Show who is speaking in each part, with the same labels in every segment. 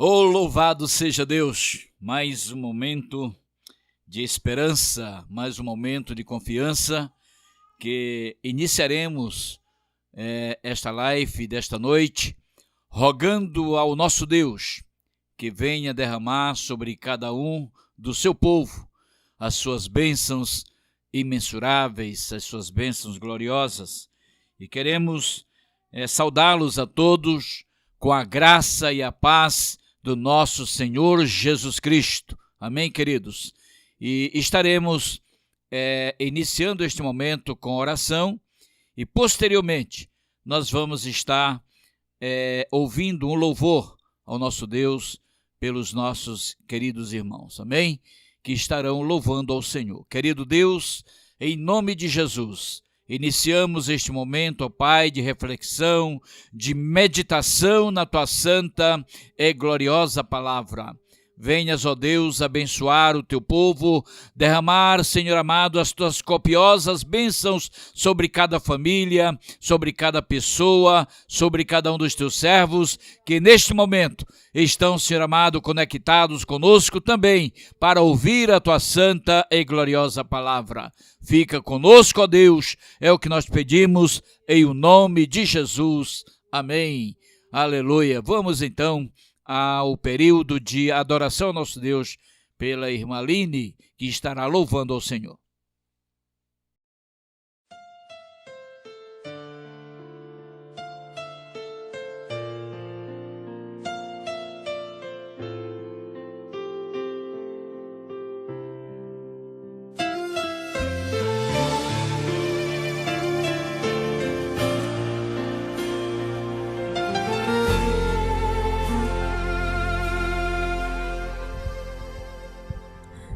Speaker 1: Oh, louvado seja Deus! Mais um momento de esperança, mais um momento de confiança que iniciaremos esta live desta noite, rogando ao nosso Deus que venha derramar sobre cada um do seu povo as suas bênçãos imensuráveis, as suas bênçãos gloriosas. E queremos saudá-los a todos com a graça e a paz do nosso Senhor Jesus Cristo. Amém, queridos? E estaremos iniciando este momento com oração e posteriormente nós vamos estar ouvindo um louvor ao nosso Deus pelos nossos queridos irmãos, amém? Que estarão louvando ao Senhor. Querido Deus, em nome de Jesus, iniciamos este momento, ó Pai, de reflexão, de meditação na Tua santa e gloriosa palavra. Venhas, ó Deus, abençoar o Teu povo, derramar, Senhor amado, as Tuas copiosas bênçãos sobre cada família, sobre cada pessoa, sobre cada um dos Teus servos, que neste momento estão, Senhor amado, conectados conosco também, para ouvir a Tua santa e gloriosa palavra. Fica conosco, ó Deus, é o que nós pedimos, em o nome de Jesus. Amém. Aleluia. Vamos então ao período de adoração ao nosso Deus pela irmã Aline, que estará louvando ao Senhor.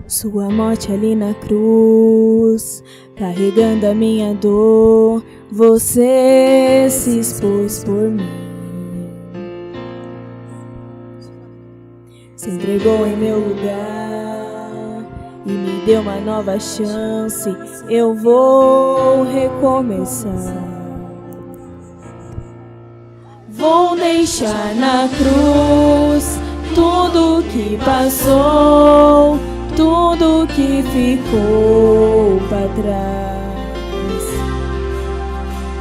Speaker 2: Sua morte ali na cruz, carregando a minha dor, você se expôs por mim. Se entregou em meu lugar e me deu uma nova chance. Eu vou recomeçar. Vou deixar na cruz tudo que passou, tudo que ficou para trás.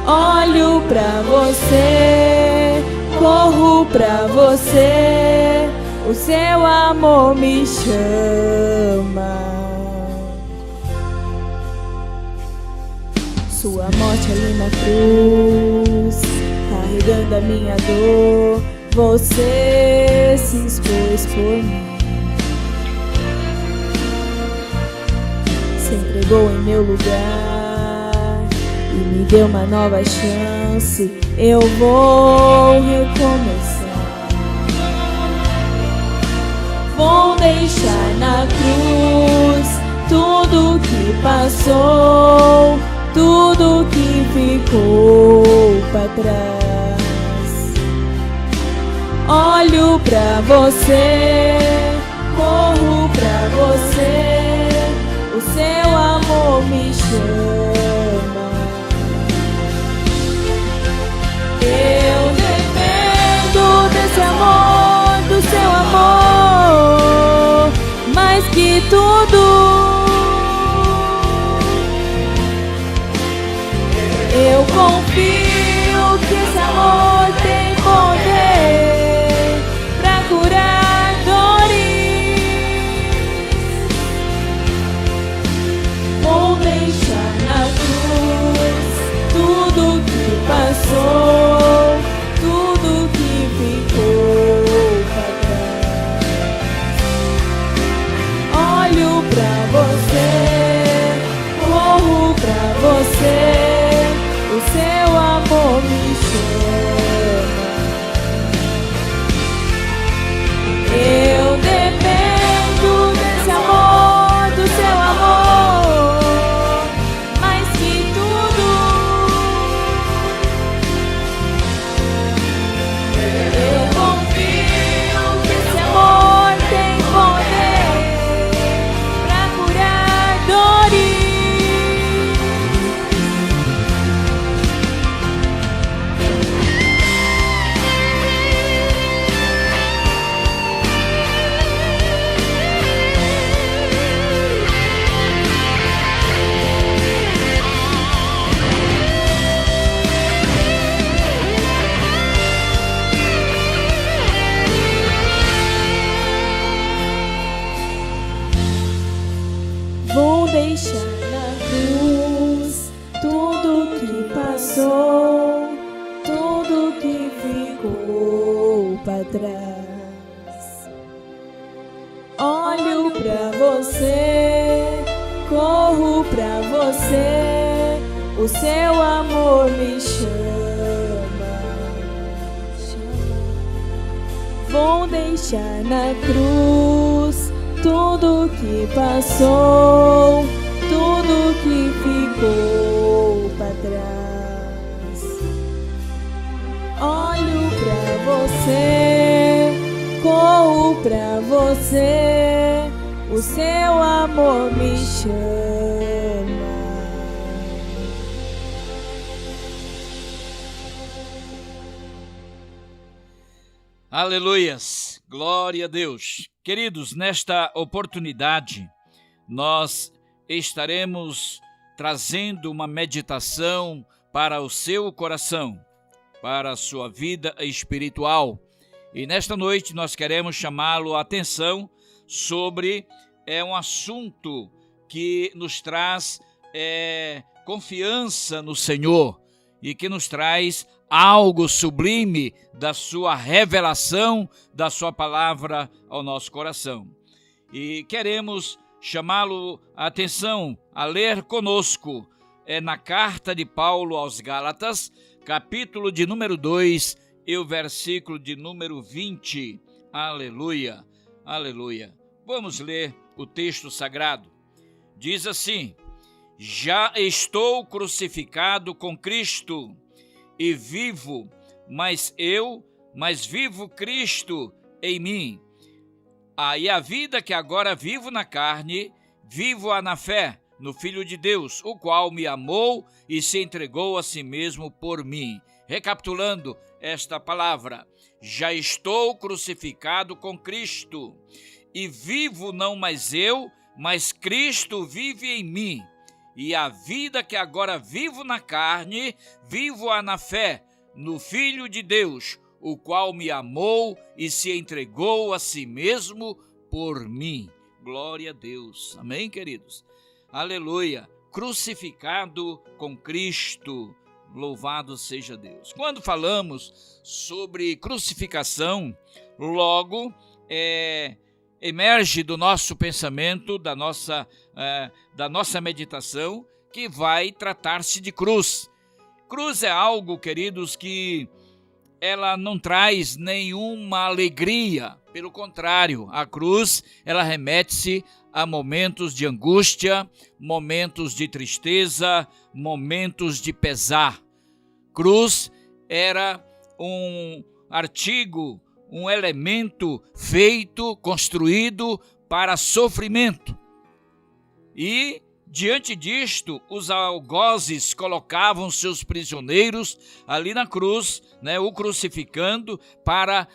Speaker 2: Olho pra você, corro pra você, o seu amor me chama. Sua morte ali na cruz, carregando a minha dor, você se expôs por mim. Se entregou em meu lugar e me deu uma nova chance. Eu vou recomeçar. Vou deixar na cruz tudo que passou, tudo que ficou para trás. Olho pra você, corro pra você, o seu amor me chama. Eu dependo desse amor, do seu amor, mais que tudo. Eu confio que esse amor tem poder pra curar dores. Vou deixar na cruz tudo que passou, tudo que ficou para trás. Olho pra você, corro pra você, o seu amor me chama. deixar na cruz tudo que passou, tudo que ficou para trás. Olho pra você, corro pra você, o seu amor me chama. Vou deixar na cruz tudo que passou, tudo que ficou para trás. Olho pra você, corro pra você, o seu amor me chama.
Speaker 1: Aleluias, glória a Deus. Queridos, nesta oportunidade, nós estaremos trazendo uma meditação para o seu coração, para a sua vida espiritual. E nesta noite nós queremos chamá-lo a atenção sobre um assunto que nos traz confiança no Senhor e que nos traz algo sublime da sua revelação, da sua palavra ao nosso coração. E queremos chamá-lo a atenção a ler conosco na carta de Paulo aos Gálatas, capítulo de número 2 e o versículo de número 20. Aleluia, aleluia. Vamos ler o texto sagrado. Diz assim: já estou crucificado com Cristo, e vivo, mas vivo Cristo em mim. E a vida que agora vivo na carne, vivo-a na fé, no Filho de Deus, o qual me amou e se entregou a si mesmo por mim. Recapitulando esta palavra: já estou crucificado com Cristo, e vivo não mais eu, mas Cristo vive em mim. E a vida que agora vivo na carne, vivo-a na fé, no Filho de Deus, o qual me amou e se entregou a si mesmo por mim. Glória a Deus. Amém, queridos? Aleluia. Crucificado com Cristo. Louvado seja Deus. Quando falamos sobre crucificação, logo emerge do nosso pensamento, da nossa meditação, que vai tratar-se de cruz. Cruz é algo, queridos, que ela não traz nenhuma alegria. Pelo contrário, a cruz, ela remete-se a momentos de angústia, momentos de tristeza, momentos de pesar. Cruz era um artigo, um elemento feito, construído para sofrimento. E, diante disto, os algozes colocavam seus prisioneiros ali na cruz, o crucificando, para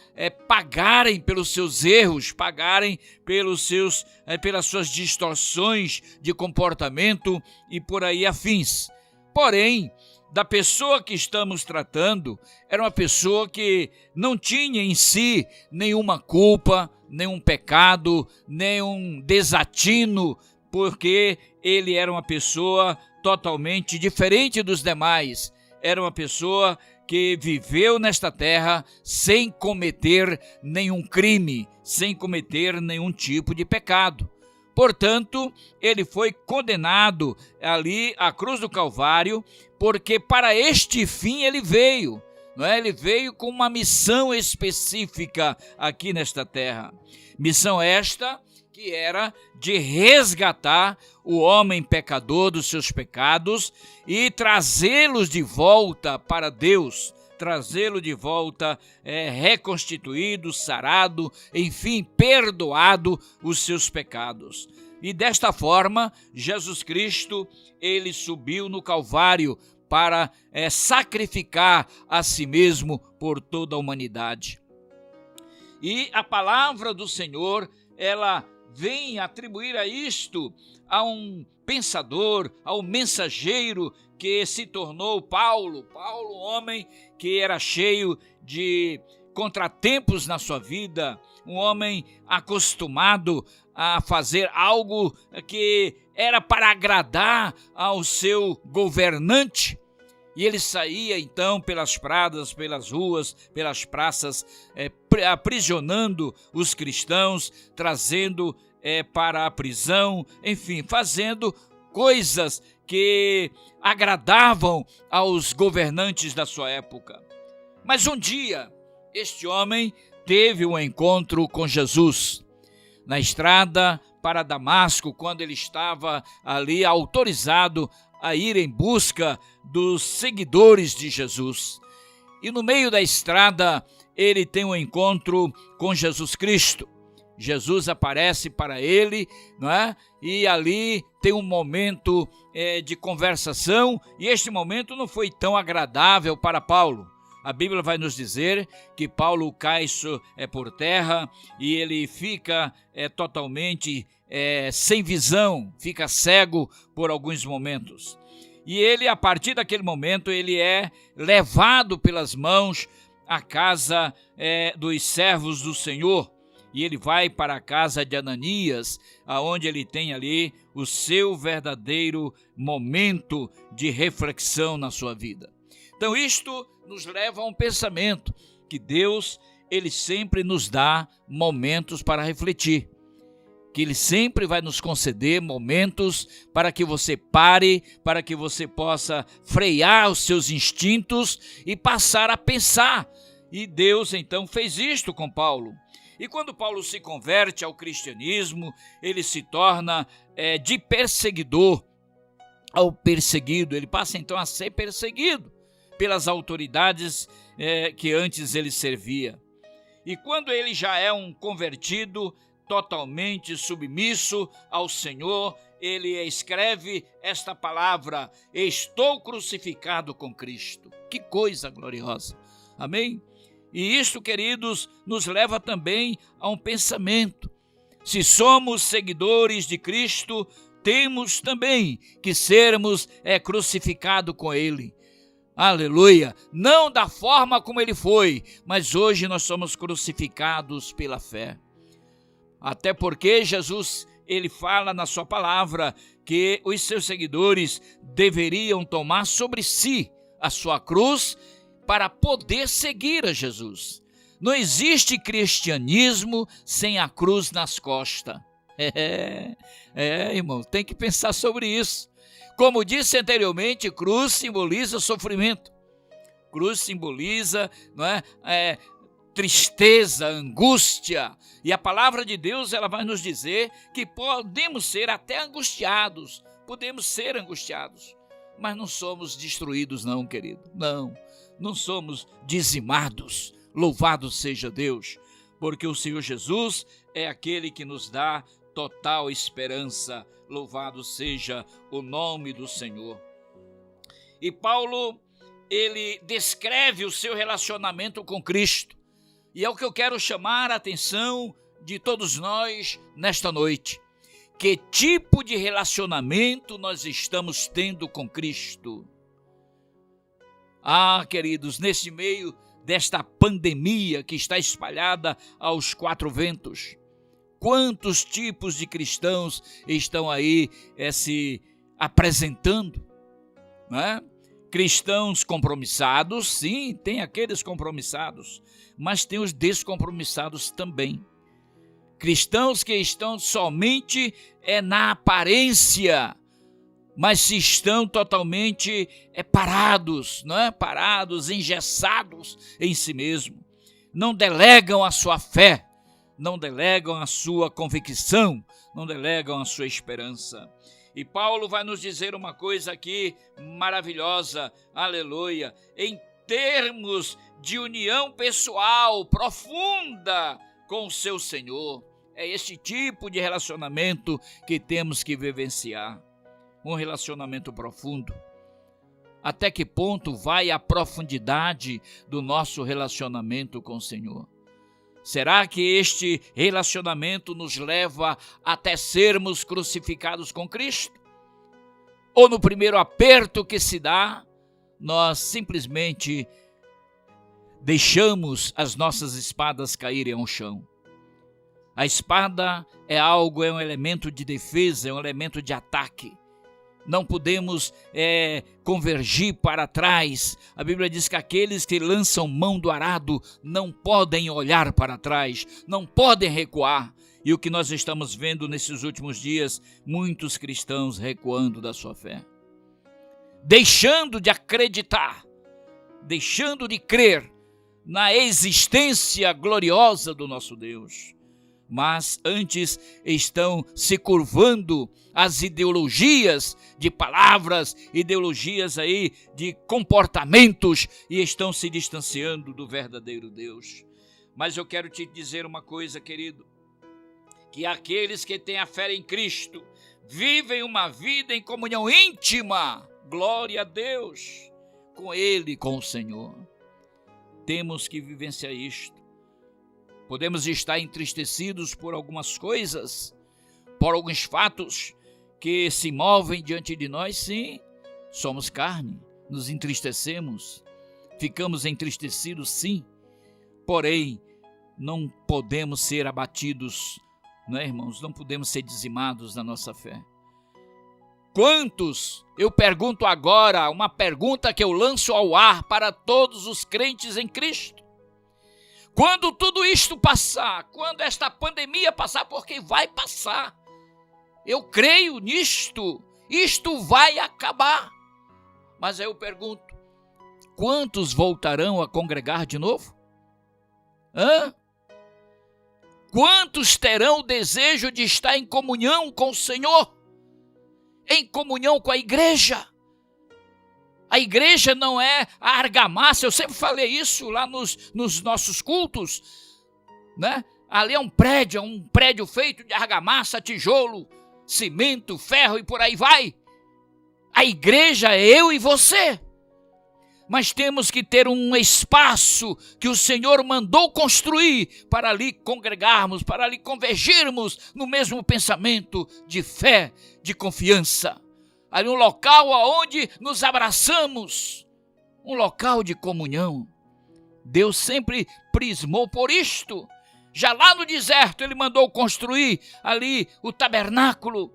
Speaker 1: pagarem pelos seus erros, pagarem pelas suas distorções de comportamento e por aí afins. Porém, da pessoa que estamos tratando, era uma pessoa que não tinha em si nenhuma culpa, nenhum pecado, nenhum desatino, porque ele era uma pessoa totalmente diferente dos demais. Era uma pessoa que viveu nesta terra sem cometer nenhum crime, sem cometer nenhum tipo de pecado. Portanto, ele foi condenado ali à cruz do Calvário, porque para este fim ele veio. Ele veio com uma missão específica aqui nesta terra. Missão esta que era de resgatar o homem pecador dos seus pecados e trazê-los de volta para Deus, trazê-lo de volta reconstituído, sarado, enfim, perdoado os seus pecados. E desta forma, Jesus Cristo, ele subiu no Calvário para sacrificar a si mesmo por toda a humanidade. E a palavra do Senhor, ela vem atribuir a isto a um pensador, ao mensageiro que se tornou Paulo, homem que era cheio de contratempos na sua vida, um homem acostumado a fazer algo que era para agradar ao seu governante. E ele saía então pelas pradas, pelas ruas, pelas praças, aprisionando os cristãos, trazendo para a prisão, enfim, fazendo coisas que agradavam aos governantes da sua época. Mas um dia, este homem teve um encontro com Jesus na estrada para Damasco, quando ele estava ali autorizado a ir em busca dos seguidores de Jesus. E no meio da estrada, ele tem um encontro com Jesus Cristo. Jesus aparece para ele, não é? E ali tem um momento de conversação, e este momento não foi tão agradável para Paulo. A Bíblia vai nos dizer que Paulo cai por terra e ele fica totalmente sem visão, fica cego por alguns momentos. E ele, a partir daquele momento, ele é levado pelas mãos à casa dos servos do Senhor. E ele vai para a casa de Ananias, aonde ele tem ali o seu verdadeiro momento de reflexão na sua vida. Então isto nos leva a um pensamento, que Deus, ele sempre nos dá momentos para refletir. Que ele sempre vai nos conceder momentos para que você pare, para que você possa frear os seus instintos e passar a pensar. E Deus então fez isto com Paulo. E quando Paulo se converte ao cristianismo, ele se torna de perseguidor ao perseguido. Ele passa então a ser perseguido pelas autoridades que antes ele servia. E quando ele já é um convertido totalmente submisso ao Senhor, ele escreve esta palavra: estou crucificado com Cristo. Que coisa gloriosa! Amém? E isso, queridos, nos leva também a um pensamento. Se somos seguidores de Cristo, temos também que sermos crucificados com Ele. Aleluia! Não da forma como Ele foi, mas hoje nós somos crucificados pela fé. Até porque Jesus, ele fala na sua palavra que os seus seguidores deveriam tomar sobre si a sua cruz para poder seguir a Jesus. Não existe cristianismo sem a cruz nas costas. Irmão, tem que pensar sobre isso. Como disse anteriormente, cruz simboliza sofrimento. Cruz simboliza, não é, tristeza, angústia. E a palavra de Deus, ela vai nos dizer que podemos ser até angustiados. Podemos ser angustiados. Mas não somos destruídos não, querido. Não somos dizimados. Louvado seja Deus. Porque o Senhor Jesus é aquele que nos dá total esperança. Louvado seja o nome do Senhor. E Paulo, ele descreve o seu relacionamento com Cristo. E é o que eu quero chamar a atenção de todos nós nesta noite. Que tipo de relacionamento nós estamos tendo com Cristo? Queridos, nesse meio desta pandemia que está espalhada aos quatro ventos, quantos tipos de cristãos estão aí se apresentando, não é? Cristãos compromissados, sim, tem aqueles compromissados, mas tem os descompromissados também. Cristãos que estão somente na aparência, mas se estão totalmente parados, não é? Parados, engessados em si mesmo. Não delegam a sua fé, não delegam a sua convicção, não delegam a sua esperança. E Paulo vai nos dizer uma coisa aqui maravilhosa, aleluia, em termos de união pessoal profunda com o seu Senhor. É esse tipo de relacionamento que temos que vivenciar. Um relacionamento profundo. Até que ponto vai a profundidade do nosso relacionamento com o Senhor? Será que este relacionamento nos leva até sermos crucificados com Cristo? Ou no primeiro aperto que se dá, nós simplesmente deixamos as nossas espadas caírem ao chão. A espada é um elemento de defesa, é um elemento de ataque. Não podemos convergir para trás. A Bíblia diz que aqueles que lançam mão do arado não podem olhar para trás, não podem recuar. E o que nós estamos vendo nesses últimos dias, muitos cristãos recuando da sua fé, deixando de acreditar, deixando de crer na existência gloriosa do nosso Deus. Mas antes estão se curvando às ideologias de palavras, ideologias aí de comportamentos, e estão se distanciando do verdadeiro Deus. Mas eu quero te dizer uma coisa, querido, que aqueles que têm a fé em Cristo vivem uma vida em comunhão íntima, glória a Deus, com Ele, com o Senhor. Temos que vivenciar isto. Podemos estar entristecidos por algumas coisas, por alguns fatos que se movem diante de nós, sim. Somos carne, nos entristecemos, ficamos entristecidos, sim. Porém, não podemos ser abatidos, não é, irmãos? Não podemos ser dizimados na nossa fé. Quantos, eu pergunto agora, uma pergunta que eu lanço ao ar para todos os crentes em Cristo. Quando tudo isto passar, quando esta pandemia passar, porque vai passar, eu creio nisto, isto vai acabar. Mas aí eu pergunto, quantos voltarão a congregar de novo? Quantos terão o desejo de estar em comunhão com o Senhor? Em comunhão com a igreja? A igreja não é a argamassa, eu sempre falei isso lá nos nossos cultos, né? Ali é um prédio feito de argamassa, tijolo, cimento, ferro e por aí vai. A igreja é eu e você. Mas temos que ter um espaço que o Senhor mandou construir para ali congregarmos, para ali convergirmos no mesmo pensamento de fé, de confiança. Ali um local onde nos abraçamos, um local de comunhão. Deus sempre prismou por isto. Já lá no deserto ele mandou construir ali o tabernáculo,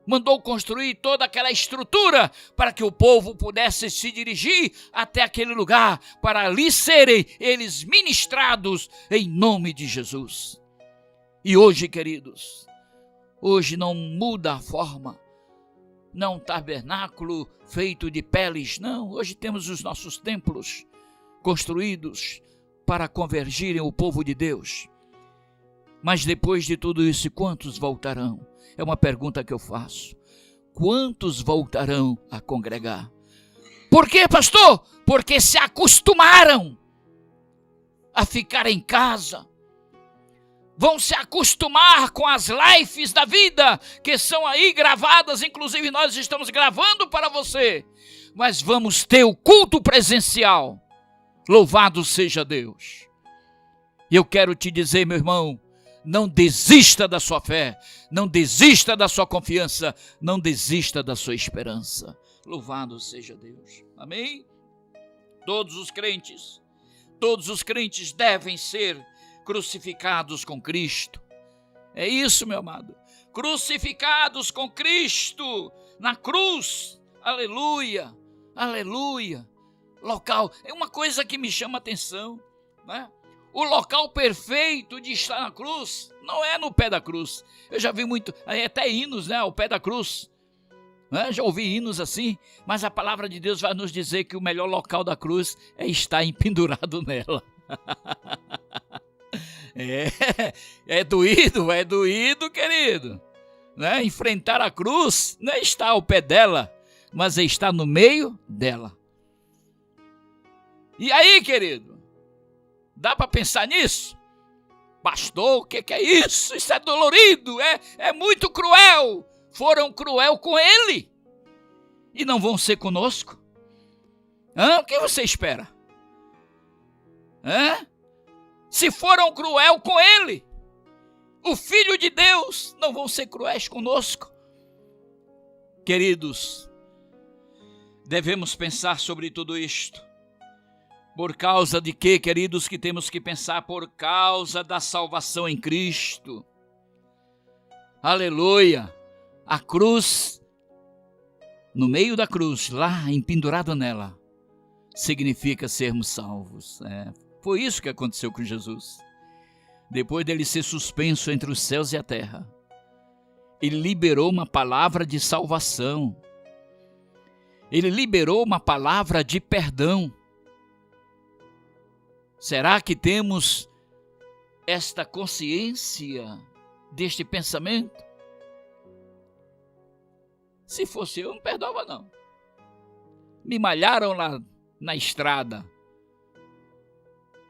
Speaker 1: mandou construir toda aquela estrutura para que o povo pudesse se dirigir até aquele lugar, para ali serem eles ministrados em nome de Jesus. E hoje, queridos, hoje não muda a forma. Não um tabernáculo feito de peles, não. Hoje temos os nossos templos construídos para convergirem o povo de Deus. Mas depois de tudo isso, quantos voltarão? É uma pergunta que eu faço. Quantos voltarão a congregar? Por quê, pastor? Porque se acostumaram a ficar em casa. Vão se acostumar com as lives da vida, que são aí gravadas, inclusive nós estamos gravando para você. Mas vamos ter o culto presencial. Louvado seja Deus. E eu quero te dizer, meu irmão, não desista da sua fé, não desista da sua confiança, não desista da sua esperança. Louvado seja Deus. Amém? Todos os crentes devem ser crucificados com Cristo. É isso, meu amado. Crucificados com Cristo na cruz. Aleluia, aleluia. Local, é uma coisa que me chama a atenção, né? O local perfeito de estar na cruz não é no pé da cruz. Eu já vi muito, até hinos, né, ao pé da cruz, né? Já ouvi hinos assim, mas a palavra de Deus vai nos dizer que o melhor local da cruz é estar empendurado nela. É doído, querido, né? Enfrentar a cruz não é estar ao pé dela, mas é estar no meio dela. E aí, querido, dá para pensar nisso? Pastor, o que é isso? Isso é dolorido, é muito cruel. Foram cruel com ele e não vão ser conosco? O que você espera? Se foram cruel com ele, o Filho de Deus, não vão ser cruéis conosco? Queridos, devemos pensar sobre tudo isto. Por causa de quê, queridos, que temos que pensar? Por causa da salvação em Cristo. Aleluia! A cruz, no meio da cruz, lá empendurado nela, significa sermos salvos. Foi isso que aconteceu com Jesus. Depois dele ser suspenso entre os céus e a terra, ele liberou uma palavra de salvação. Ele liberou uma palavra de perdão. Será que temos esta consciência deste pensamento? Se fosse eu, não perdoava não. Me malharam lá na estrada,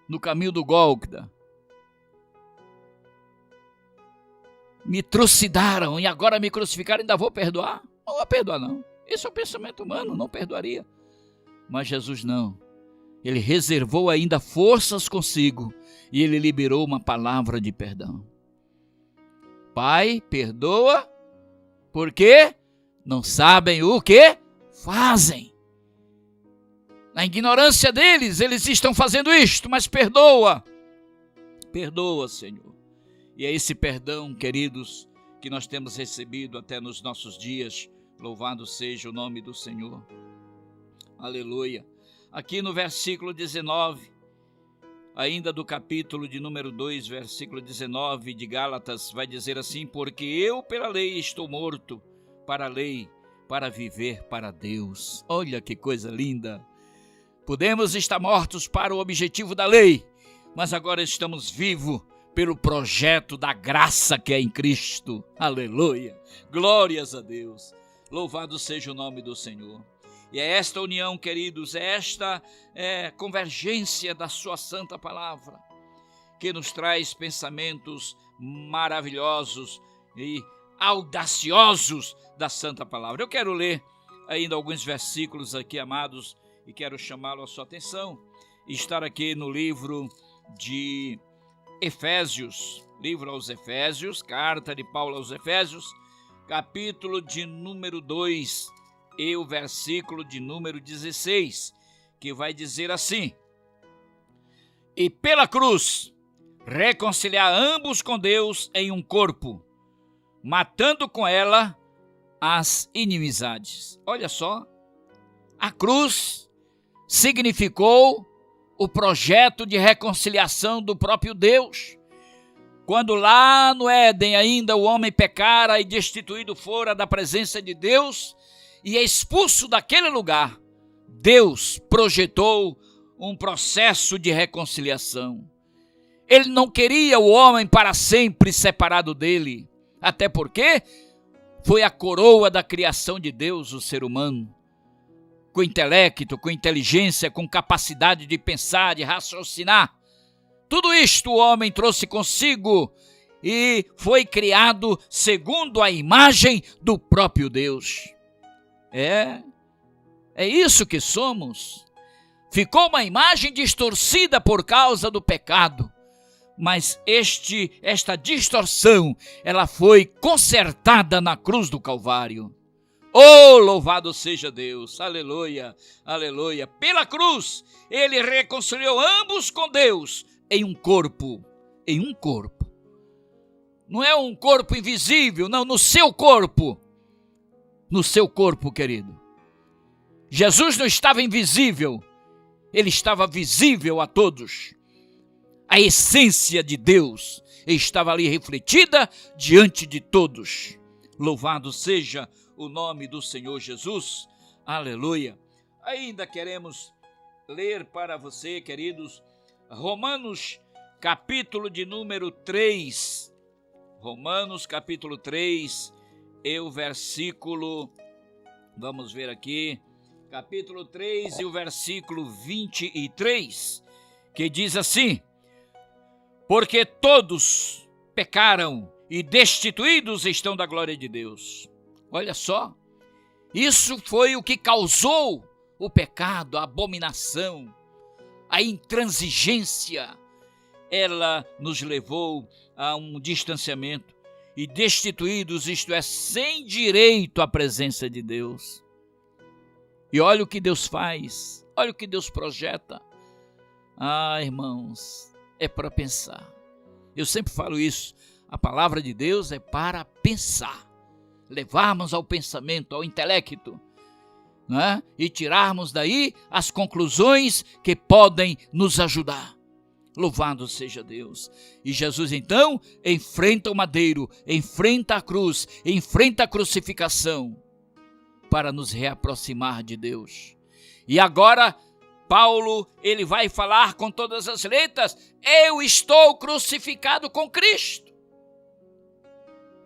Speaker 1: no caminho do Gólgota. Me trucidaram e agora me crucificaram, ainda vou perdoar? Não vou perdoar não. Esse é o pensamento humano, não perdoaria. Mas Jesus não. Ele reservou ainda forças consigo e ele liberou uma palavra de perdão. Pai, perdoa, porque não sabem o que fazem. Na ignorância deles, eles estão fazendo isto, mas perdoa. Perdoa, Senhor. E é esse perdão, queridos, que nós temos recebido até nos nossos dias. Louvado seja o nome do Senhor. Aleluia. Aqui no versículo 19, ainda do capítulo de número 2, versículo 19 de Gálatas, vai dizer assim: porque eu pela lei estou morto para a lei, para viver para Deus. Olha que coisa linda. Podemos estar mortos para o objetivo da lei, mas agora estamos vivos pelo projeto da graça que é em Cristo. Aleluia. Glórias a Deus. Louvado seja o nome do Senhor. E é esta união, queridos, é esta convergência da sua santa palavra que nos traz pensamentos maravilhosos e audaciosos da santa palavra. Eu quero ler ainda alguns versículos aqui, amados, e quero chamá-lo a sua atenção. Estar aqui no livro de Efésios, livro aos Efésios, carta de Paulo aos Efésios, capítulo de número 2, e o versículo de número 16, que vai dizer assim: e pela cruz reconciliar ambos com Deus em um corpo, matando com ela as inimizades. Olha só, a cruz significou o projeto de reconciliação do próprio Deus. Quando lá no Éden ainda o homem pecara e destituído fora da presença de Deus, e expulso daquele lugar, Deus projetou um processo de reconciliação. Ele não queria o homem para sempre separado dele, até porque foi a coroa da criação de Deus, o ser humano, com intelecto, com inteligência, com capacidade de pensar, de raciocinar. Tudo isto o homem trouxe consigo e foi criado segundo a imagem do próprio Deus. É isso que somos. Ficou uma imagem distorcida por causa do pecado, mas esta distorção, ela foi consertada na cruz do Calvário. Oh, louvado seja Deus, aleluia, aleluia. Pela cruz, ele reconciliou ambos com Deus em um corpo, Não é um corpo invisível, não, no seu corpo, querido. Jesus não estava invisível, ele estava visível a todos. A essência de Deus estava ali refletida diante de todos. Louvado seja o nome do Senhor Jesus. Aleluia. Ainda queremos ler para você, queridos, Romanos, capítulo de número 3. Romanos, capítulo 3, e o versículo, vamos ver aqui, capítulo 3 e o versículo 23, que diz assim: porque todos pecaram e destituídos estão da glória de Deus. Olha só, isso foi o que causou o pecado, a abominação, a intransigência. Ela nos levou a um distanciamento e destituídos, isto é, sem direito à presença de Deus. E olha o que Deus faz, olha o que Deus projeta. Irmãos, é para pensar. Eu sempre falo isso, a palavra de Deus é para pensar, levarmos ao pensamento, ao intelecto, né? E tirarmos daí as conclusões que podem nos ajudar. Louvado seja Deus. E Jesus então enfrenta o madeiro, enfrenta a cruz, enfrenta a crucificação para nos reaproximar de Deus. E agora Paulo, ele vai falar com todas as letras: eu estou crucificado com Cristo.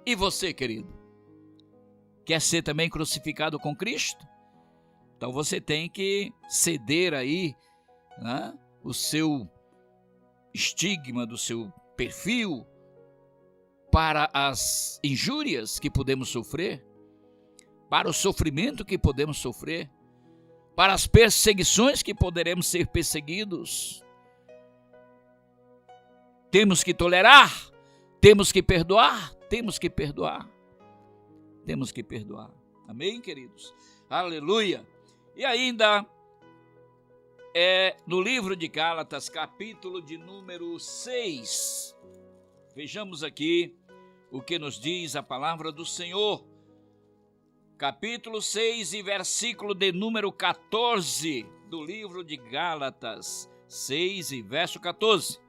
Speaker 1: E você, querido, quer ser também crucificado com Cristo? Então você tem que ceder aí, né, o seu estigma, do seu perfil, para as injúrias que podemos sofrer, para o sofrimento que podemos sofrer, para as perseguições que poderemos ser perseguidos. Temos que tolerar, temos que perdoar, temos que perdoar, temos que perdoar. Amém, queridos? Aleluia! E ainda no livro de Gálatas, capítulo de número 6. Vejamos aqui o que nos diz a palavra do Senhor. Capítulo 6 e versículo de número 14 do livro de Gálatas, 6 e verso 14.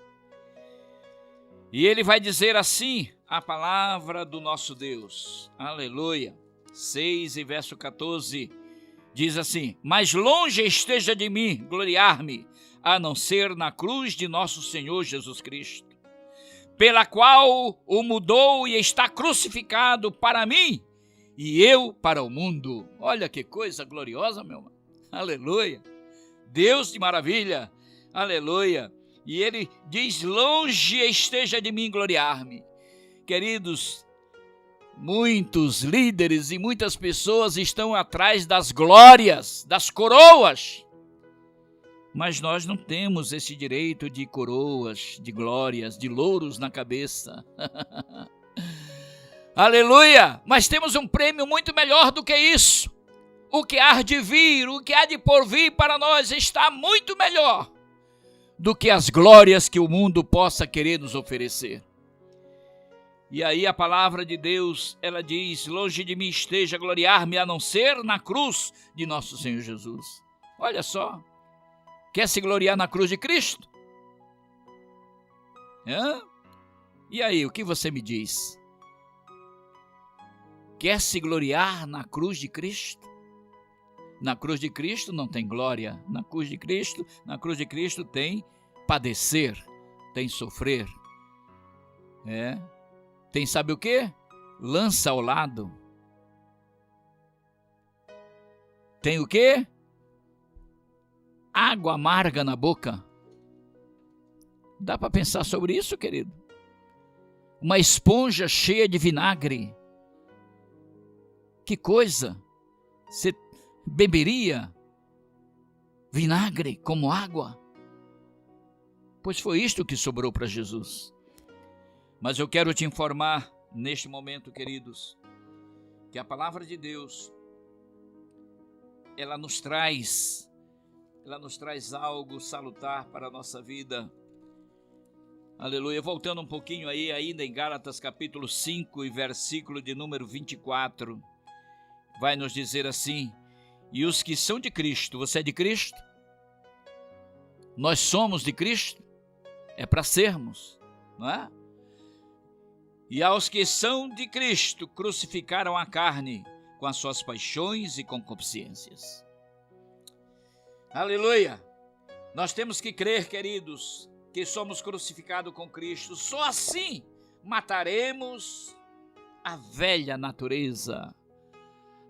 Speaker 1: E ele vai dizer assim, a palavra do nosso Deus. Aleluia. 6 e verso 14. Diz assim: mas longe esteja de mim gloriar-me, a não ser na cruz de nosso Senhor Jesus Cristo, pela qual o mudou e está crucificado para mim, e eu para o mundo. Olha que coisa gloriosa, meu irmão. Aleluia. Deus de maravilha. Aleluia. E ele diz: longe esteja de mim gloriar-me. Queridos, muitos líderes e muitas pessoas estão atrás das glórias, das coroas. Mas nós não temos esse direito de coroas, de glórias, de louros na cabeça. Aleluia! Mas temos um prêmio muito melhor do que isso. O que há de vir, o que há de por vir para nós está muito melhor do que as glórias que o mundo possa querer nos oferecer. E aí a palavra de Deus, ela diz: longe de mim esteja gloriar-me, a não ser na cruz de nosso Senhor Jesus. Olha só, quer se gloriar na cruz de Cristo? E aí, o que você me diz? Quer se gloriar na cruz de Cristo? Na cruz de Cristo não tem glória. Na cruz de Cristo tem padecer, tem sofrer. Tem, sabe o quê? Lança ao lado. Tem o quê? Água amarga na boca. Dá para pensar sobre isso, querido? Uma esponja cheia de vinagre. Que coisa! Você beberia vinagre como água? Pois foi isto que sobrou para Jesus. Mas eu quero te informar neste momento, queridos, que a palavra de Deus, ela nos traz algo salutar para a nossa vida. Aleluia. Voltando um pouquinho aí, ainda em Gálatas capítulo 5 e versículo de número 24, vai nos dizer assim: e os que são de Cristo, você é de Cristo? Nós somos de Cristo? É para sermos, não é? E aos que são de Cristo crucificaram a carne com as suas paixões e concupiscências. Aleluia! Nós temos que crer, queridos, que somos crucificados com Cristo. Só assim mataremos a velha natureza,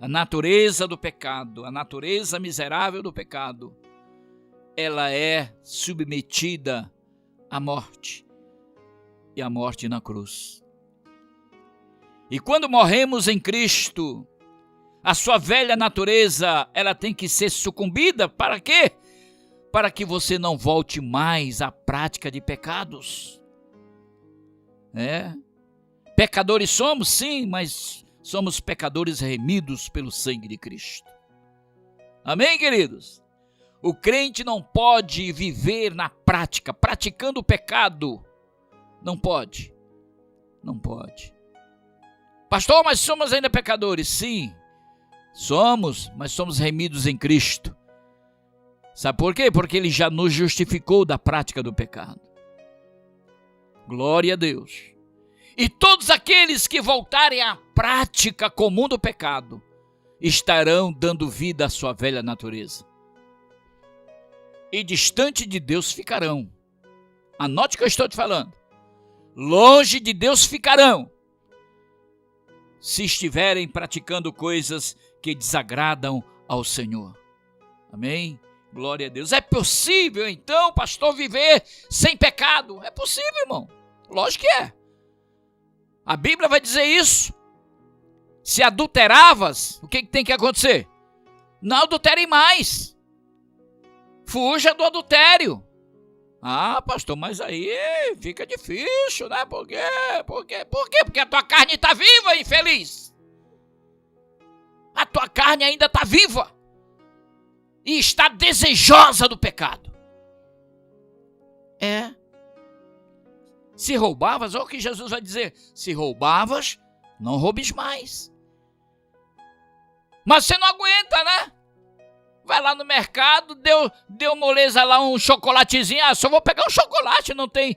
Speaker 1: a natureza do pecado, a natureza miserável do pecado. Ela é submetida à morte, e à morte na cruz. E quando morremos em Cristo, a sua velha natureza, ela tem que ser sucumbida. Para quê? Para que você não volte mais à prática de pecados. Pecadores somos, sim, mas somos pecadores remidos pelo sangue de Cristo. Amém, queridos? O crente não pode viver na prática, praticando o pecado. Não pode. Não pode. Pastor, mas somos ainda pecadores? Sim, somos, mas somos remidos em Cristo. Sabe por quê? Porque Ele já nos justificou da prática do pecado. Glória a Deus. E todos aqueles que voltarem à prática comum do pecado estarão dando vida à sua velha natureza. E distante de Deus ficarão. Anote o que eu estou te falando. Longe de Deus ficarão, se estiverem praticando coisas que desagradam ao Senhor. Amém? Glória a Deus. É possível, então, pastor, viver sem pecado? É possível, irmão. Lógico que é. A Bíblia vai dizer isso. Se adulteravas, o que tem que acontecer? Não adulterem mais. Fuja do adultério. Ah, pastor, mas aí fica difícil, né? Por quê? Porque a tua carne está viva, infeliz. A tua carne ainda está viva. E está desejosa do pecado. É. Se roubavas, olha o que Jesus vai dizer. Se roubavas, não roubes mais. Mas você não aguenta, né? Vai lá no mercado, deu moleza lá um chocolatezinho. Ah, só vou pegar um chocolate, não tem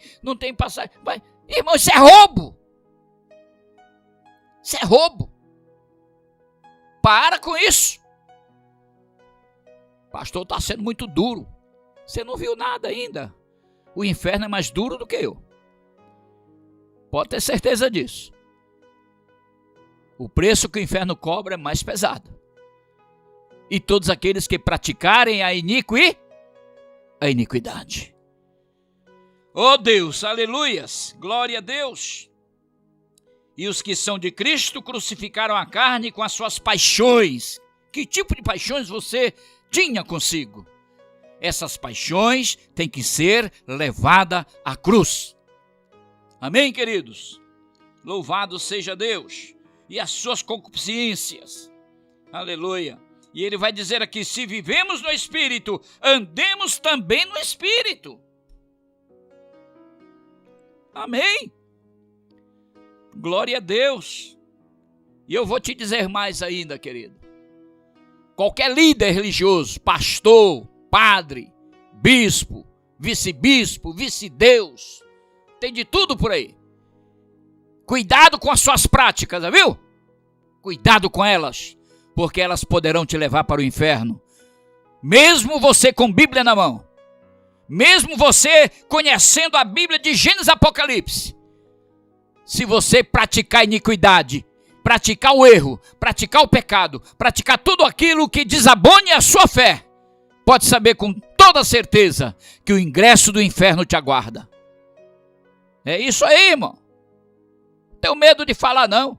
Speaker 1: passagem. Vai. Irmão, isso é roubo. Isso é roubo. Para com isso. Pastor, está sendo muito duro. Você não viu nada ainda. O inferno é mais duro do que eu. Pode ter certeza disso. O preço que o inferno cobra é mais pesado. E todos aqueles que praticarem a iniquidade. Oh Deus, aleluias, glória a Deus. E os que são de Cristo crucificaram a carne com as suas paixões. Que tipo de paixões você tinha consigo? Essas paixões têm que ser levadas à cruz. Amém, queridos? Louvado seja Deus. E as suas concupiscências. Aleluia. E ele vai dizer aqui, se vivemos no Espírito, andemos também no Espírito. Amém? Glória a Deus. E eu vou te dizer mais ainda, querido. Qualquer líder religioso, pastor, padre, bispo, vice-bispo, vice-deus, tem de tudo por aí. Cuidado com as suas práticas, viu? Cuidado com elas. Porque elas poderão te levar para o inferno. Mesmo você com Bíblia na mão. Mesmo você conhecendo a Bíblia de Gênesis e Apocalipse. Se você praticar iniquidade, praticar o erro, praticar o pecado, praticar tudo aquilo que desabone a sua fé, pode saber com toda certeza que o ingresso do inferno te aguarda. É isso aí, irmão. Não tenho medo de falar, não.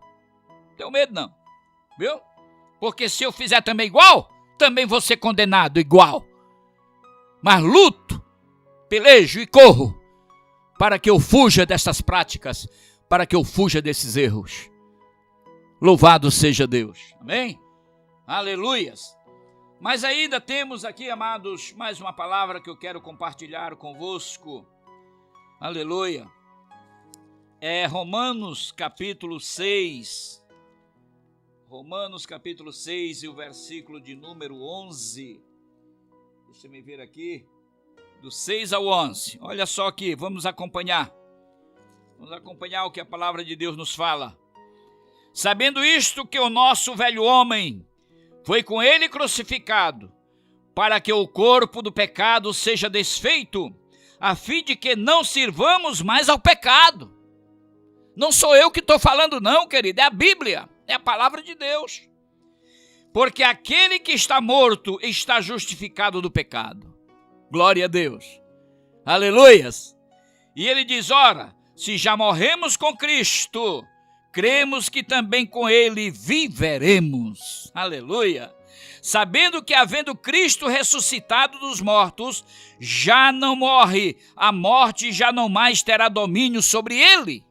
Speaker 1: Não tenho medo, não. Viu? Porque se eu fizer também igual, também vou ser condenado igual. Mas luto, pelejo e corro para que eu fuja dessas práticas, para que eu fuja desses erros. Louvado seja Deus. Amém? Aleluias. Mas ainda temos aqui, amados, mais uma palavra que eu quero compartilhar convosco. Aleluia. É Romanos capítulo 6. Romanos capítulo 6 e o versículo de número 11. Deixa eu ver aqui. Do 6 ao 11. Olha só aqui, vamos acompanhar. Vamos acompanhar o que a palavra de Deus nos fala. Sabendo isto, que o nosso velho homem foi com ele crucificado, para que o corpo do pecado seja desfeito, a fim de que não sirvamos mais ao pecado. Não sou eu que estou falando não, querido, é a Bíblia. É a palavra de Deus. Porque aquele que está morto está justificado do pecado. Glória a Deus. Aleluias. E ele diz, ora, se já morremos com Cristo, cremos que também com ele viveremos. Aleluia. Sabendo que havendo Cristo ressuscitado dos mortos, já não morre, a morte já não mais terá domínio sobre ele.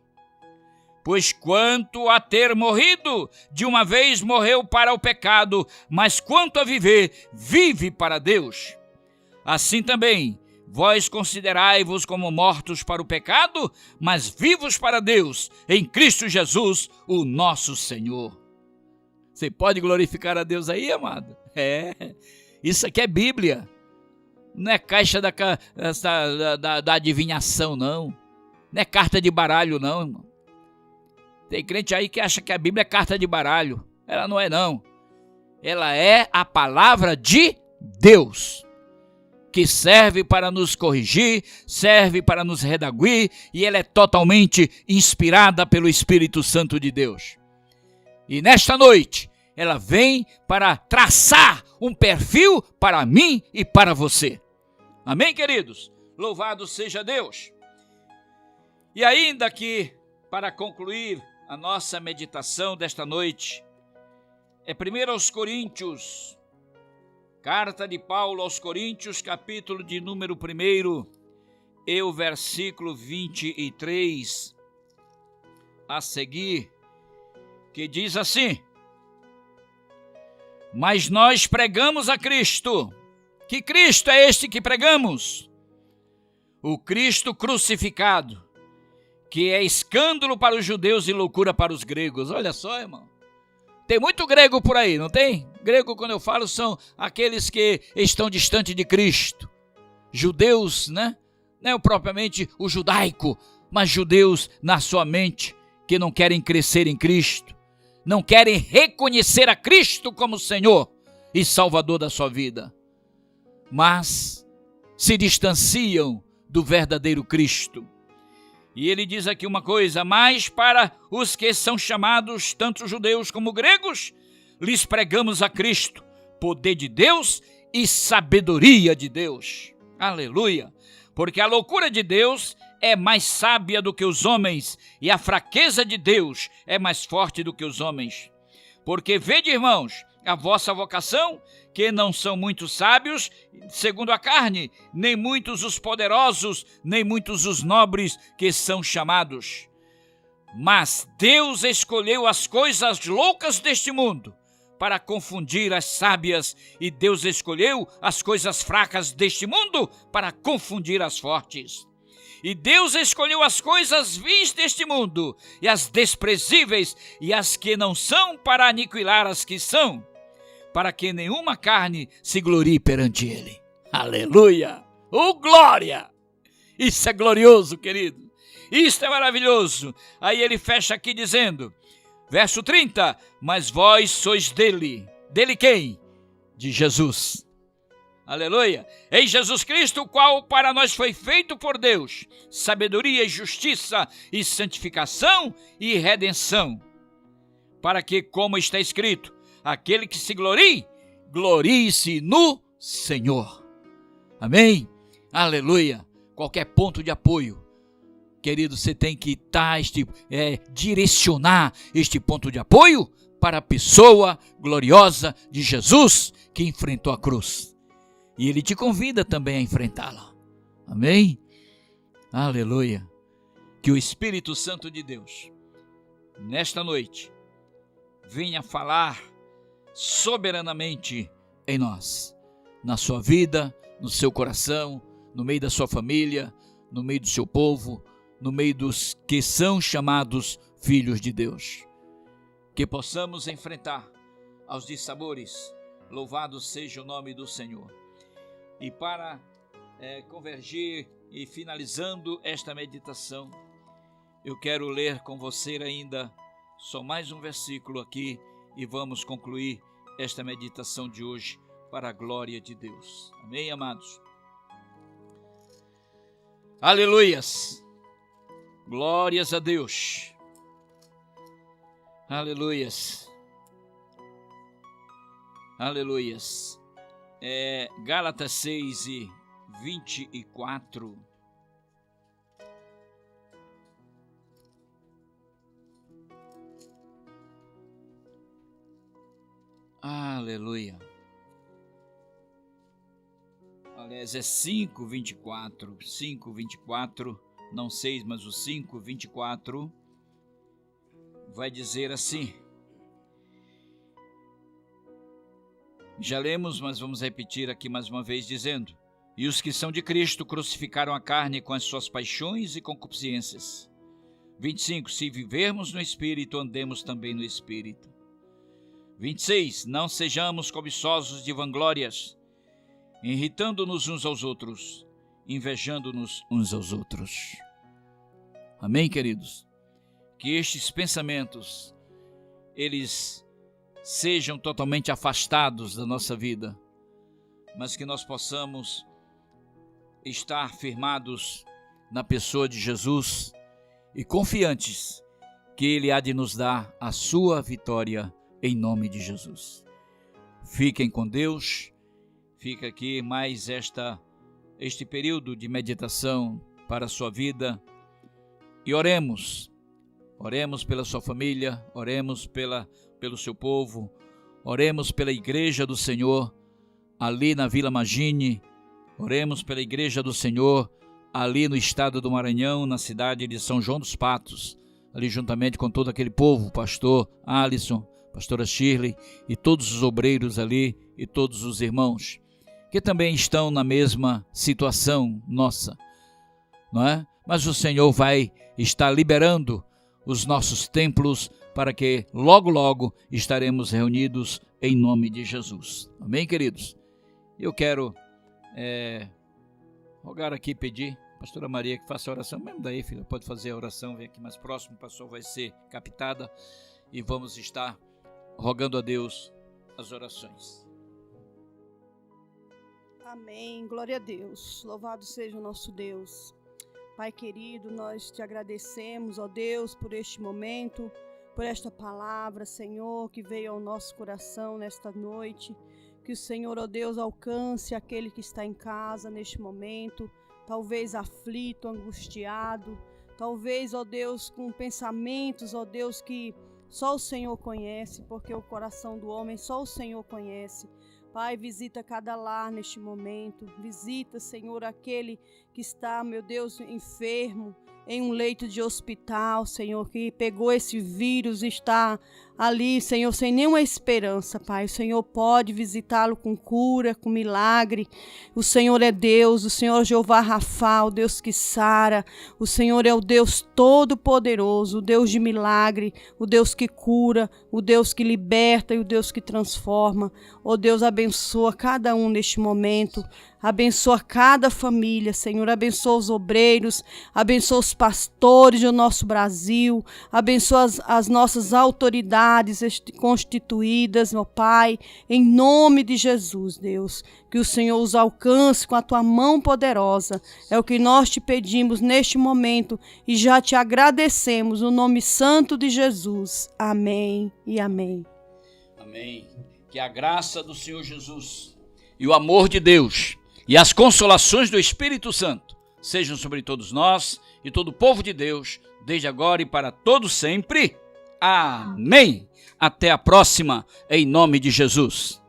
Speaker 1: Pois quanto a ter morrido, de uma vez morreu para o pecado, mas quanto a viver, vive para Deus. Assim também, vós considerai-vos como mortos para o pecado, mas vivos para Deus, em Cristo Jesus, o nosso Senhor. Você pode glorificar a Deus aí, amado? Isso aqui é Bíblia. Não é caixa da adivinhação, não. Não é carta de baralho, não, irmão. Tem crente aí que acha que a Bíblia é carta de baralho. Ela não é, não. Ela é a palavra de Deus, que serve para nos corrigir, serve para nos redarguir, e ela é totalmente inspirada pelo Espírito Santo de Deus. E nesta noite, ela vem para traçar um perfil para mim e para você. Amém, queridos? Louvado seja Deus. E ainda que, para concluir a nossa meditação desta noite, é 1 aos Coríntios, carta de Paulo aos Coríntios, capítulo de número 1, e o versículo 23 a seguir, que diz assim: mas nós pregamos a Cristo. Que Cristo é este que pregamos? O Cristo crucificado, que é escândalo para os judeus e loucura para os gregos. Olha só, irmão. Tem muito grego por aí, não tem? Grego, quando eu falo, são aqueles que estão distante de Cristo. Judeus, né? Não é propriamente o judaico, mas judeus na sua mente, que não querem crescer em Cristo. Não querem reconhecer a Cristo como Senhor e Salvador da sua vida, mas se distanciam do verdadeiro Cristo. E ele diz aqui uma coisa: mas para os que são chamados, tanto judeus como gregos, lhes pregamos a Cristo, poder de Deus e sabedoria de Deus. Aleluia! Porque a loucura de Deus é mais sábia do que os homens, e a fraqueza de Deus é mais forte do que os homens. Porque vede, irmãos, a vossa vocação, que não são muitos sábios, segundo a carne, nem muitos os poderosos, nem muitos os nobres que são chamados. Mas Deus escolheu as coisas loucas deste mundo para confundir as sábias, e Deus escolheu as coisas fracas deste mundo para confundir as fortes. E Deus escolheu as coisas vis deste mundo, e as desprezíveis, e as que não são, para aniquilar as que são, para que nenhuma carne se glorie perante ele. Aleluia! Oh, glória! Isso é glorioso, querido. Isso é maravilhoso. Aí ele fecha aqui dizendo, verso 30, mas vós sois dele. Dele quem? De Jesus. Aleluia! Em Jesus Cristo, o qual para nós foi feito por Deus, sabedoria e justiça e santificação e redenção, para que, como está escrito, aquele que se glorie, glorie-se no Senhor. Amém? Aleluia! Qualquer ponto de apoio, querido, você tem que direcionar este ponto de apoio para a pessoa gloriosa de Jesus que enfrentou a cruz. E ele te convida também a enfrentá-la. Amém? Aleluia! Que o Espírito Santo de Deus, nesta noite, venha falar soberanamente em nós, na sua vida, no seu coração, no meio da sua família, no meio do seu povo, no meio dos que são chamados filhos de Deus. Que possamos enfrentar aos dissabores. Louvado seja o nome do Senhor. E para convergir e finalizando esta meditação, eu quero ler com você ainda só mais um versículo aqui e vamos concluir esta meditação de hoje para a glória de Deus. Amém, amados? Aleluias! Glórias a Deus! Aleluias! Aleluias! Gálatas 6 e 24. Aleluia. Aliás, é 5, 24. 5, 24. Não 6, mas o 5, 24. Vai dizer assim. Já lemos, mas vamos repetir aqui mais uma vez dizendo: E os que são de Cristo crucificaram a carne com as suas paixões e concupiscências. 25. Se vivermos no Espírito, andemos também no Espírito. 26. Não sejamos cobiçosos de vanglórias, irritando-nos uns aos outros, invejando-nos uns aos outros. Amém, queridos? Que estes pensamentos, eles sejam totalmente afastados da nossa vida, mas que nós possamos estar firmados na pessoa de Jesus e confiantes que Ele há de nos dar a sua vitória em nome de Jesus. Fiquem com Deus. Fica aqui mais este período de meditação para a sua vida e oremos pela sua família, oremos pelo seu povo, oremos pela igreja do Senhor ali na Vila Magine, oremos pela igreja do Senhor ali no estado do Maranhão, na cidade de São João dos Patos, ali juntamente com todo aquele povo, pastor Alisson, pastora Shirley e todos os obreiros ali e todos os irmãos que também estão na mesma situação nossa, não é? Mas o Senhor vai estar liberando os nossos templos para que logo, logo estaremos reunidos em nome de Jesus. Amém, queridos? Eu quero rogar aqui, pedir, pastora Maria, que faça a oração. Mesmo daí, filha, pode fazer a oração, vem aqui mais próximo, o pastor vai ser captada e vamos estar rogando a Deus as orações.
Speaker 3: Amém, glória a Deus, louvado seja o nosso Deus. Pai querido, nós te agradecemos, ó Deus, por este momento, por esta palavra, Senhor, que veio ao nosso coração nesta noite. Que o Senhor, ó Deus, alcance aquele que está em casa neste momento, talvez aflito, angustiado, talvez, ó Deus, com pensamentos, ó Deus, que só o Senhor conhece, porque o coração do homem só o Senhor conhece. Pai, visita cada lar neste momento, visita, Senhor, aquele que está, meu Deus, enfermo, em um leito de hospital, Senhor, que pegou esse vírus e está ali, Senhor, sem nenhuma esperança, Pai. O Senhor pode visitá-lo com cura, com milagre. O Senhor é Deus, o Senhor é Jeová Rafa, o Deus que sara. O Senhor é o Deus todo-poderoso, o Deus de milagre, o Deus que cura, o Deus que liberta e o Deus que transforma. Ó Deus, abençoa cada um neste momento. Abençoa cada família, Senhor, abençoa os obreiros, abençoa os pastores do nosso Brasil, abençoa as nossas autoridades constituídas, meu Pai, em nome de Jesus, Deus, que o Senhor os alcance com a tua mão poderosa, é o que nós te pedimos neste momento e já te agradecemos, no nome santo de Jesus, amém e amém.
Speaker 1: Amém, que a graça do Senhor Jesus e o amor de Deus e as consolações do Espírito Santo sejam sobre todos nós e todo o povo de Deus, desde agora e para todo sempre. Amém. Até a próxima, em nome de Jesus.